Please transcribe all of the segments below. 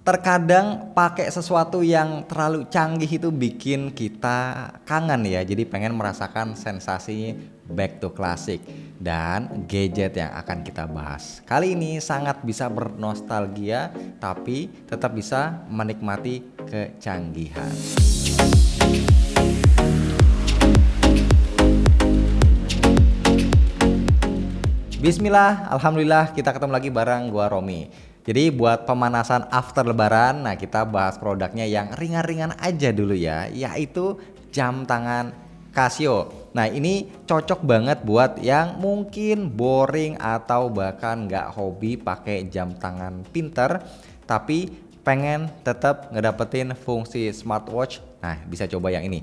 Terkadang pakai sesuatu yang terlalu canggih itu bikin kita kangen ya, jadi pengen merasakan sensasi back to classic. Dan gadget yang akan kita bahas kali ini sangat bisa bernostalgia, tapi tetap bisa menikmati kecanggihan. Bismillah, alhamdulillah kita ketemu lagi bareng gua Romi. Jadi buat pemanasan after lebaran, nah kita bahas produknya yang ringan-ringan aja dulu ya, yaitu jam tangan Casio. Nah ini cocok banget buat yang mungkin boring atau bahkan nggak hobi pakai jam tangan pinter, tapi pengen tetap ngedapetin fungsi smartwatch. Nah bisa coba yang ini,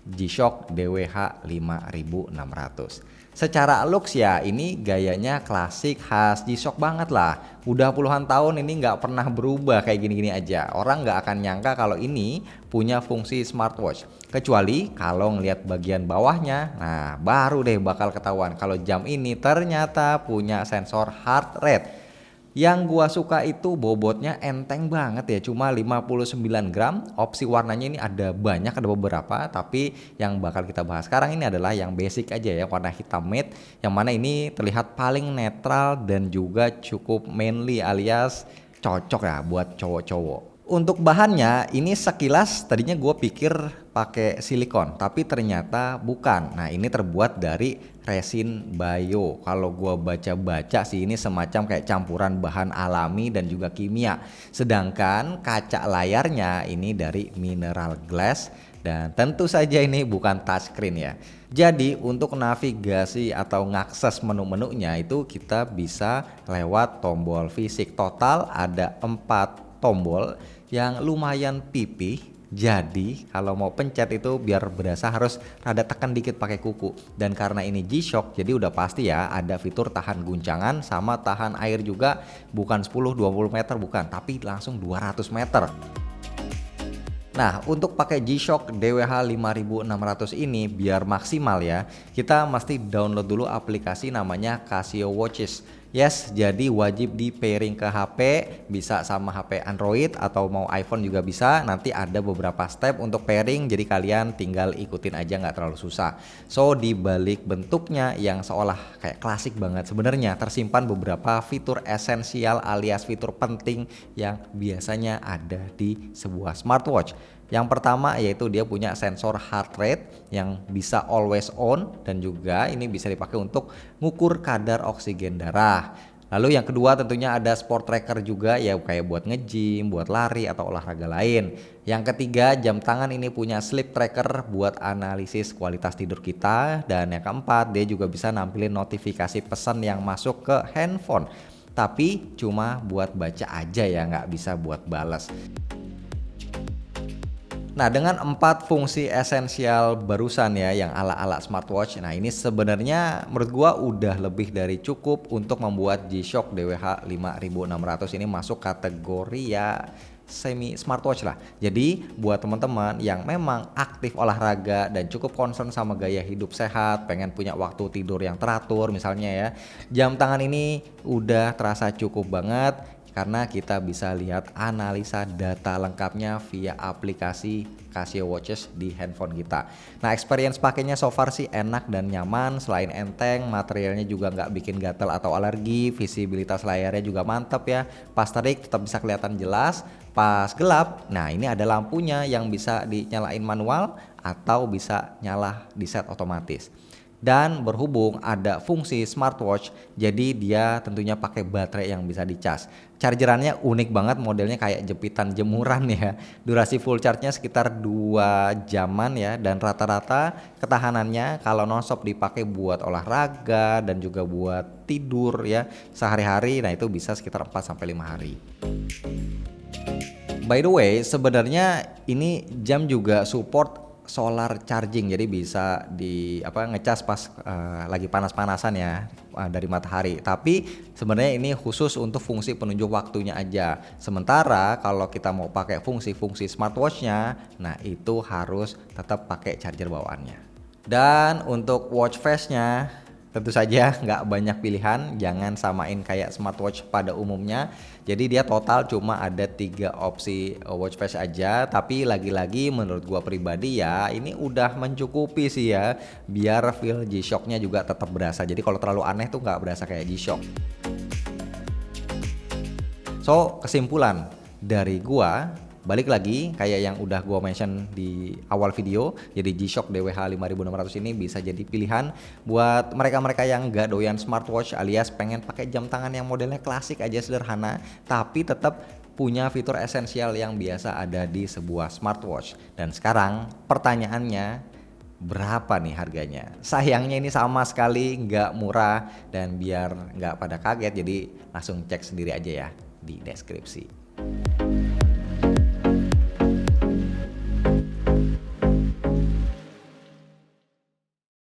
G-Shock DWH 5600. Secara looks ya ini gayanya klasik khas G-Shock banget lah. Udah puluhan tahun ini nggak pernah berubah kayak gini-gini aja. Orang nggak akan nyangka kalau ini punya fungsi smartwatch. Kecuali kalau ngelihat bagian bawahnya, nah baru deh bakal ketahuan kalau jam ini ternyata punya sensor heart rate. Yang gua suka itu bobotnya enteng banget ya, cuma 59 gram. Opsi warnanya ini ada banyak, ada beberapa, tapi yang bakal kita bahas sekarang ini adalah yang basic aja ya, warna hitam matte, yang mana ini terlihat paling netral dan juga cukup manly alias cocok ya buat cowok-cowok. Untuk bahannya ini sekilas tadinya gue pikir pakai silikon, tapi ternyata bukan. Nah ini terbuat dari resin bio. Kalau gue baca-baca sih ini semacam kayak campuran bahan alami dan juga kimia. Sedangkan kaca layarnya ini dari mineral glass. Dan tentu saja ini bukan touchscreen ya. Jadi untuk navigasi atau ngakses menu-menunya itu kita bisa lewat tombol fisik. Total ada 4 tombol yang lumayan pipih, jadi kalau mau pencet itu biar berasa harus rada tekan dikit pakai kuku. Dan karena ini G-Shock jadi udah pasti ya ada fitur tahan guncangan sama tahan air juga, bukan 10-20 meter bukan, tapi langsung 200 meter. Nah untuk pakai G-Shock DWH 5600 ini biar maksimal ya, kita mesti download dulu aplikasi namanya Casio Watches. Yes, jadi wajib di pairing ke HP, bisa sama HP Android atau mau iPhone juga bisa. Nanti ada beberapa step untuk pairing, jadi kalian tinggal ikutin aja, nggak terlalu susah. So di balik bentuknya yang seolah kayak klasik banget, sebenarnya tersimpan beberapa fitur esensial alias fitur penting yang biasanya ada di sebuah smartwatch. Yang pertama yaitu dia punya sensor heart rate yang bisa always on dan juga ini bisa dipakai untuk ngukur kadar oksigen darah. Lalu yang kedua tentunya ada sport tracker juga ya, kayak buat nge-gym, buat lari atau olahraga lain. Yang ketiga jam tangan ini punya sleep tracker buat analisis kualitas tidur kita. Dan yang keempat dia juga bisa nampilin notifikasi pesan yang masuk ke handphone. Tapi cuma buat baca aja ya, nggak bisa buat balas. Nah dengan 4 fungsi esensial barusan ya yang ala-ala smartwatch, nah ini sebenarnya menurut gua udah lebih dari cukup untuk membuat G-Shock DWH 5600 ini masuk kategori ya semi smartwatch lah. Jadi buat teman-teman yang memang aktif olahraga dan cukup concern sama gaya hidup sehat, pengen punya waktu tidur yang teratur misalnya ya, jam tangan ini udah terasa cukup banget. Karena kita bisa lihat analisa data lengkapnya via aplikasi Casio Watches di handphone kita. Nah experience pakainya so far sih enak dan nyaman. Selain enteng, materialnya juga nggak bikin gatel atau alergi. Visibilitas layarnya juga mantap ya. Pas terik tetap bisa kelihatan jelas. Pas gelap, nah ini ada lampunya yang bisa dinyalain manual atau bisa nyala di set otomatis. Dan berhubung ada fungsi smartwatch, jadi dia tentunya pakai baterai yang bisa dicas. Chargerannya unik banget, modelnya kayak jepitan jemuran ya. Durasi full charge-nya sekitar 2 jaman ya, dan rata-rata ketahanannya kalau nonstop dipakai buat olahraga dan juga buat tidur ya sehari-hari, nah itu bisa sekitar 4-5 hari. By the way, sebenarnya ini jam juga support solar charging, jadi bisa ngecas pas lagi panas-panasan ya dari matahari. Tapi sebenarnya ini khusus untuk fungsi penunjuk waktunya aja. Sementara kalau kita mau pakai fungsi-fungsi smartwatchnya, nah itu harus tetap pakai charger bawaannya. Dan untuk watch face-nya, Tentu saja nggak banyak pilihan, jangan samain kayak smartwatch pada umumnya. Jadi dia total cuma ada 3 opsi watch face aja, tapi lagi-lagi menurut gua pribadi ya ini udah mencukupi sih ya, biar feel G-Shock-nya juga tetap berasa. Jadi kalau terlalu aneh tuh nggak berasa kayak G-Shock. So, kesimpulan dari gua, balik lagi kayak yang udah gua mention di awal video, jadi G-Shock DWH 5600 ini bisa jadi pilihan buat mereka-mereka yang gak doyan smartwatch alias pengen pakai jam tangan yang modelnya klasik aja sederhana, tapi tetap punya fitur esensial yang biasa ada di sebuah smartwatch. Dan sekarang pertanyaannya, berapa nih harganya? Sayangnya ini sama sekali nggak murah, dan biar nggak pada kaget jadi langsung cek sendiri aja ya di deskripsi.